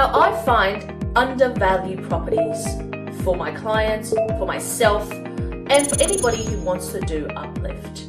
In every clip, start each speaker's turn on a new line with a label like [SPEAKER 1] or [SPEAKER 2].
[SPEAKER 1] how I find undervalued properties for my clients, for myself, and for anybody who wants to do uplift.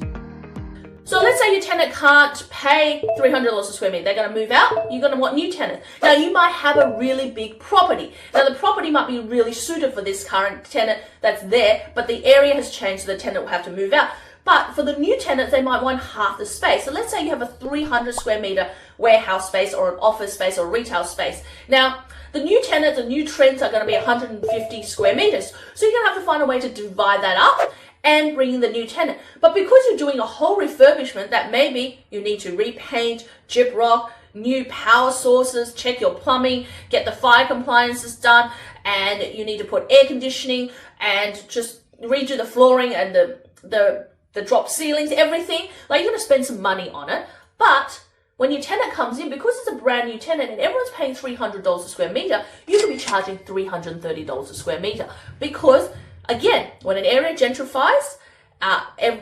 [SPEAKER 1] So let's say your tenant can't pay $300 a square meter. They're going to move out. You're going to want new tenants. Now, you might have a really big property. Now, the property might be really suited for this current tenant that's there, but the area has changed, so the tenant will have to move out. But for the new tenants, they might want half the space. So let's say you have a 300 square meter warehouse space or an office space or retail space. Now, the new tenants, the new trends are going to be 150 square meters. So you're going to have to find a way to divide that up and bring in the new tenant. But because you're doing a whole refurbishment, that maybe you need to repaint, gyprock, new power sources, check your plumbing, get the fire compliances done, and you need to put air conditioning and just redo the flooring and the drop ceilings, everything. Like, you're going to spend some money on it. But when your tenant comes in, because it's a brand new tenant and everyone's paying $300 a square meter, you could be charging $330 a square meter. Because, again, when an area gentrifies,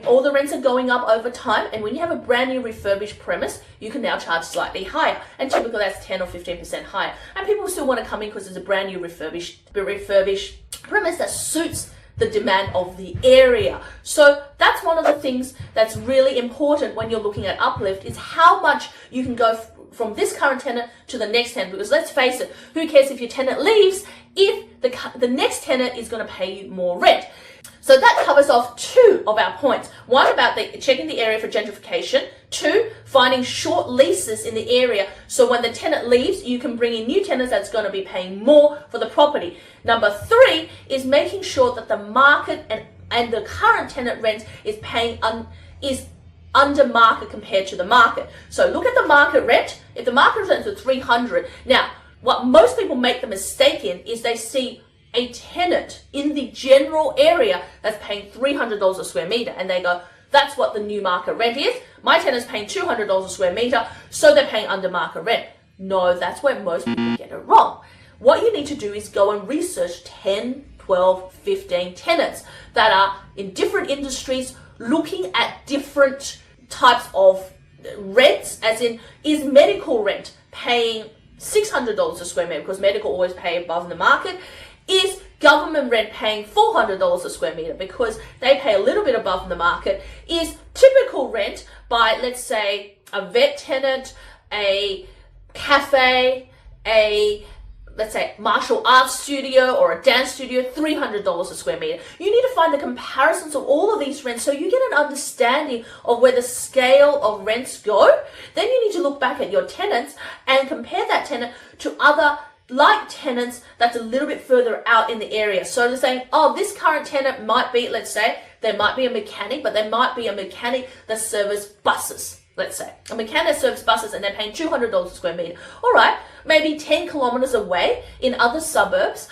[SPEAKER 1] all the rents are going up over time, and when you have a brand new refurbished premise, you can now charge slightly higher, and typically that's 10 or 15% higher. And people still want to come in because it's a brand new refurbished premise that suits the demand of the area. So that's one of the things that's really important when you're looking at uplift, is how much you can go from this current tenant to the next tenant. Because let's face it, who cares if your tenant leaves if the next tenant is going to pay you more rent? So that covers off two of our points. One, about checking the area for gentrification. Two, finding short leases in the area, so when the tenant leaves, you can bring in new tenants that's going to be paying more for the property. Number three is making sure that the market and the current tenant rent is is under market compared to the market. So look at the market rent. If the market rent is $300, now what most people make the mistake in is they see a tenant in the general area that's paying $300 a square meter, and they go, that's what the new market rent is. My tenant's paying $200 a square meter, so they're paying under market rent. No, that's where most people get it wrong. What you need to do is go and research 10, 12, 15 tenants that are in different industries, looking at different types of rents, as in, is medical rent paying $600 a square meter, because medical always pay above the market? Is government rent paying $400 a square meter because they pay a little bit above the market? Is typical rent by, let's say, a vet tenant, a cafe, let's say martial arts studio or a dance studio, $300 a square meter? You need to find the comparisons of all of these rents so you get an understanding of where the scale of rents go. Then you need to look back at your tenants and compare that tenant to other like tenants that's a little bit further out in the area. So they're saying, oh, this current tenant might be, let's say, there might be a mechanic, but there might be a mechanic that serves buses. Let's say a mechanic that serves buses and they're paying $200 a square meter. All right, maybe 10 kilometers away in other suburbs,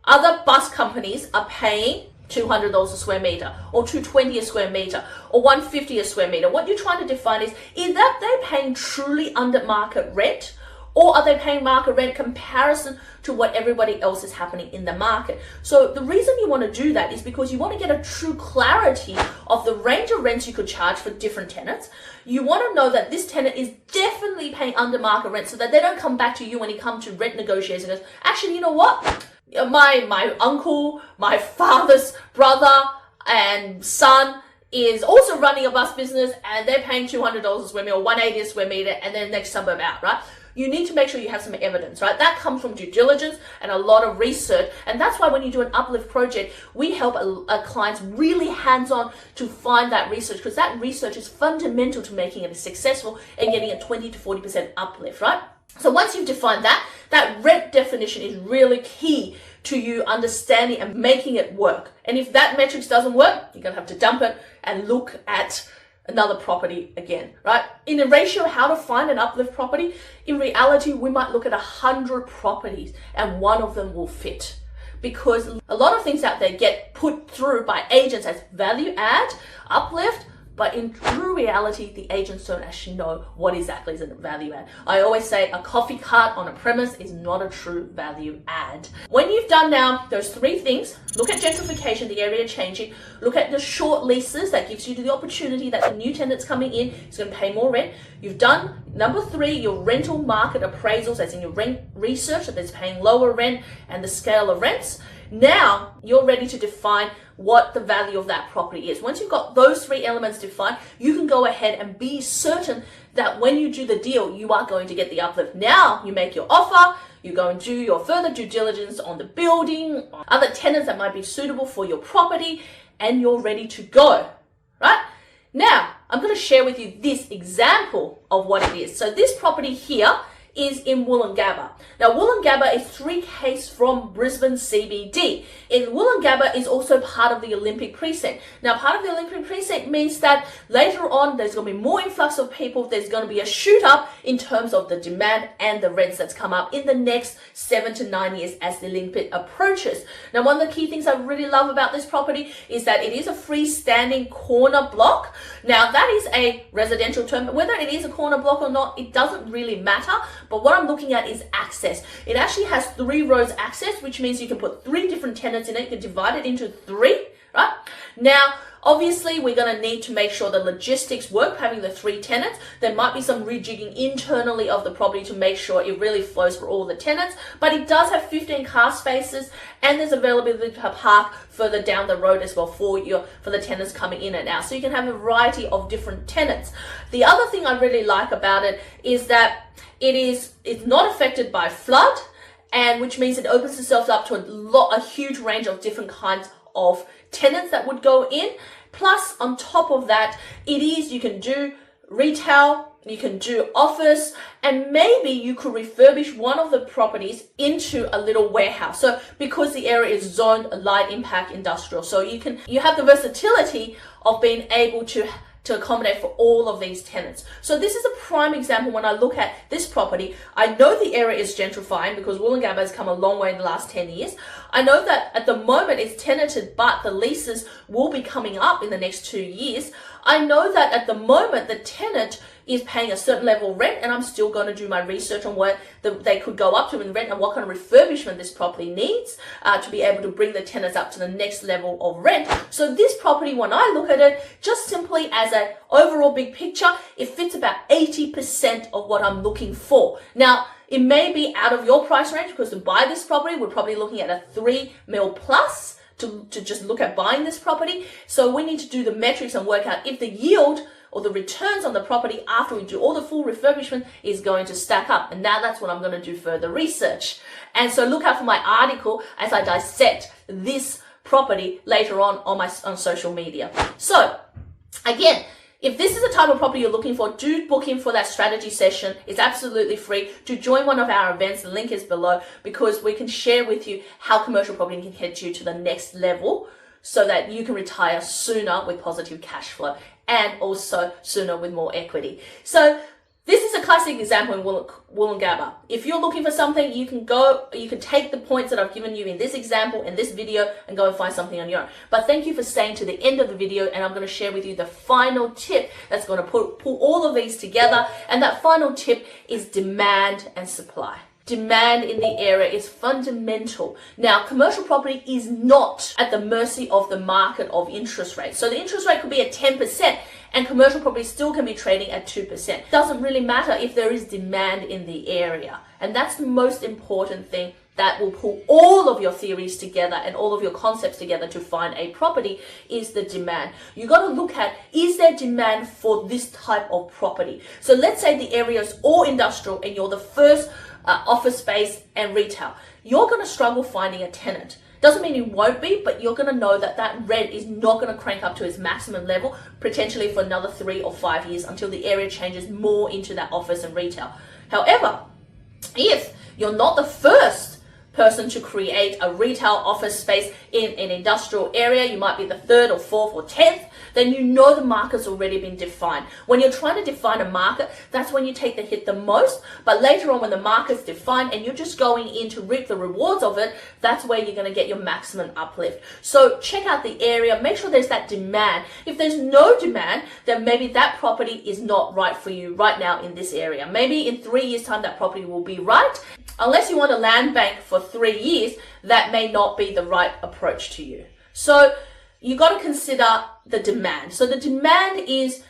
[SPEAKER 1] other bus companies are paying $200 a square meter, or $220 a square meter, or $150 a square meter. What you're trying to define is that they're paying truly under market rent, or are they paying market rent comparison to what everybody else is happening in the market? So the reason you want to do that is because you want to get a true clarity of the range of rents you could charge for different tenants. You want to know that this tenant is definitely paying under market rent, so that they don't come back to you when you come to rent negotiations and goes, actually, you know what? My uncle, my father's brother and son is also running a bus business, and they're paying $200 a square meter or $180 a square meter, and then next suburb out, right? You need to make sure you have some evidence, right? That comes from due diligence and a lot of research. And that's why when you do an uplift project, we help our clients really hands-on to find that research, because that research is fundamental to making it successful and getting a 20 to 40% uplift, right? So once you've defined that rent definition is really key to you understanding and making it work. And if that metrics doesn't work, you're going to have to dump it and look at another property again, right? In the ratio how to find an uplift property, in reality, we might look at 100 properties and one of them will fit. Because a lot of things out there get put through by agents as value add, uplift, But in true reality, the agents don't actually know what exactly is a value add. I always say a coffee cart on a premise is not a true value add. When you've done now those three things, look at gentrification, the area changing, look at the short leases, that gives you the opportunity that the new tenants coming in is going to pay more rent. You've done number three, your rental market appraisals, that's in your rent research, that is paying lower rent and the scale of rents. Now you're ready to define what the value of that property is. Once you've got those three elements defined, you can go ahead and be certain that when you do the deal, you are going to get the uplift. Now you make your offer, you go and do your further due diligence on the building, on other tenants that might be suitable for your property, and you're ready to go, right? Now, I'm going to share with you this example of what it is. So this property here is in Woolloongabba. Now, Woolloongabba is 3 km from Brisbane CBD. And Woolloongabba is also part of the Olympic precinct. Now, part of the Olympic precinct means that later on, there's going to be more influx of people. There's going to be a shoot up in terms of the demand and the rents that's come up in the next 7 to 9 years as the Olympic approaches. Now, one of the key things I really love about this property is that it is a freestanding corner block. Now, that is a residential term. Whether it is a corner block or not, it doesn't really matter. But what I'm looking at is access. It actually has 3 rows access, which means you can put 3 different tenants in it. You can divide it into 3, right? Now, obviously, we're going to need to make sure the logistics work, having the 3 tenants. There might be some rejigging internally of the property to make sure it really flows for all the tenants. But it does have 15 car spaces, and there's availability to park further down the road as well for the tenants coming in and out. So you can have a variety of different tenants. The other thing I really like about it is that it's not affected by flood, and which means it opens itself up to a huge range of different kinds of tenants that would go in. Plus, on top of that, you can do retail, you can do office, and maybe you could refurbish one of the properties into a little warehouse. So because the area is zoned light impact industrial, so you have the versatility of being able to accommodate for all of these tenants. So this is a prime example. When I look at this property, I know the area is gentrifying because Woolloongabba has come a long way in the last 10 years. I know that at the moment it's tenanted, but the leases will be coming up in the next 2 years. I know that at the moment the tenant is paying a certain level of rent, and I'm still going to do my research on what they could go up to in rent and what kind of refurbishment this property needs to be able to bring the tenants up to the next level of rent. So this property, when I look at it, just simply as an overall big picture, it fits about 80% of what I'm looking for. Now, it may be out of your price range because to buy this property, we're probably looking at a 3 mil plus to just look at buying this property. So we need to do the metrics and work out if the yield or the returns on the property after we do all the full refurbishment is going to stack up. And now that's what I'm going to do further research. And so look out for my article as I dissect this property later on social media. So again, if this is the type of property you're looking for, do book in for that strategy session. It's absolutely free. To join one of our events, the link is below, because we can share with you how commercial property can get you to the next level so that you can retire sooner with positive cash flow and also sooner with more equity. So this is a classic example in Woolloongabba. If you're looking for something, you can take the points that I've given you in this example, in this video, and go and find something on your own. But thank you for staying to the end of the video, and I'm going to share with you the final tip that's going to pull all of these together. And that final tip is demand and supply. Demand in the area is fundamental. Now, commercial property is not at the mercy of the market of interest rates. So the interest rate could be at 10%, and commercial property still can be trading at 2%. Doesn't really matter if there is demand in the area. And that's the most important thing that will pull all of your theories together and all of your concepts together to find a property is the demand. You got to look at, is there demand for this type of property? So let's say the area is all industrial and you're the first office space and retail. You're going to struggle finding a tenant. Doesn't mean you won't be, but you're going to know that that rent is not going to crank up to its maximum level, potentially for another 3 or 5 years until the area changes more into that office and retail. However, if you're not the first person to create a retail office space in an industrial area. You might be the 3rd or 4th or 10th. Then you know the market's already been defined. When you're trying to define a market, that's when you take the hit the most. But later on, when the market's defined and you're just going in to reap the rewards of it, that's where you're going to get your maximum uplift. So check out the area, make sure there's that demand. If there's no demand, then maybe that property is not right for you right now in this area. Maybe in 3 years' time, that property will be right. Unless you want a land bank for 3 years, that may not be the right approach to you. So you got to consider the demand. So the demand is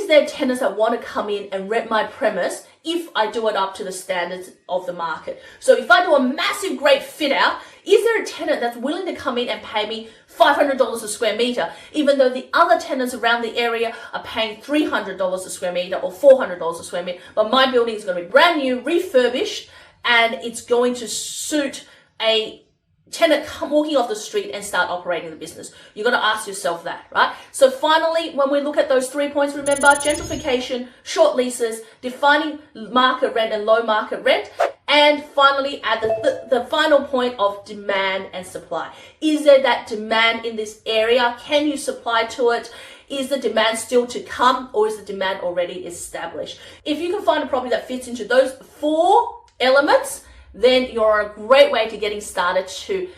[SPEAKER 1] there tenants that want to come in and rent my premise if I do it up to the standards of the market? So if I do a massive, great fit out, is there a tenant that's willing to come in and pay me $500 a square meter, even though the other tenants around the area are paying $300 a square meter or $400 a square meter, but my building is going to be brand new, refurbished, and it's going to suit a tenant walking off the street and start operating the business? You got to ask yourself that, right? So finally, when we look at those 3 points, remember gentrification, short leases, defining market rent and low market rent, and finally at the final point of demand and supply. Is there that demand in this area? Can you supply to it? Is the demand still to come, or is the demand already established? If you can find a property that fits into those 4 elements, then you're a great way to getting started to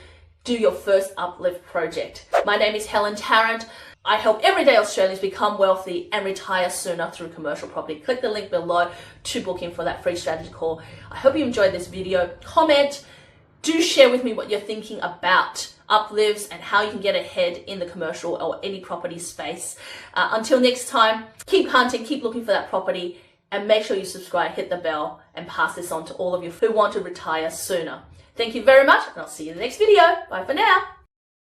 [SPEAKER 1] do your first uplift project. My name is Helen Tarrant. I help everyday Australians become wealthy and retire sooner through commercial property. Click the link below to book in for that free strategy call. I hope you enjoyed this video. Comment, do share with me what you're thinking about uplifts and how you can get ahead in the commercial or any property space. Until next time, keep hunting, keep looking for that property, and make sure you subscribe, hit the bell, and pass this on to all of you who want to retire sooner. Thank you very much, and I'll see you in the next video. Bye for now.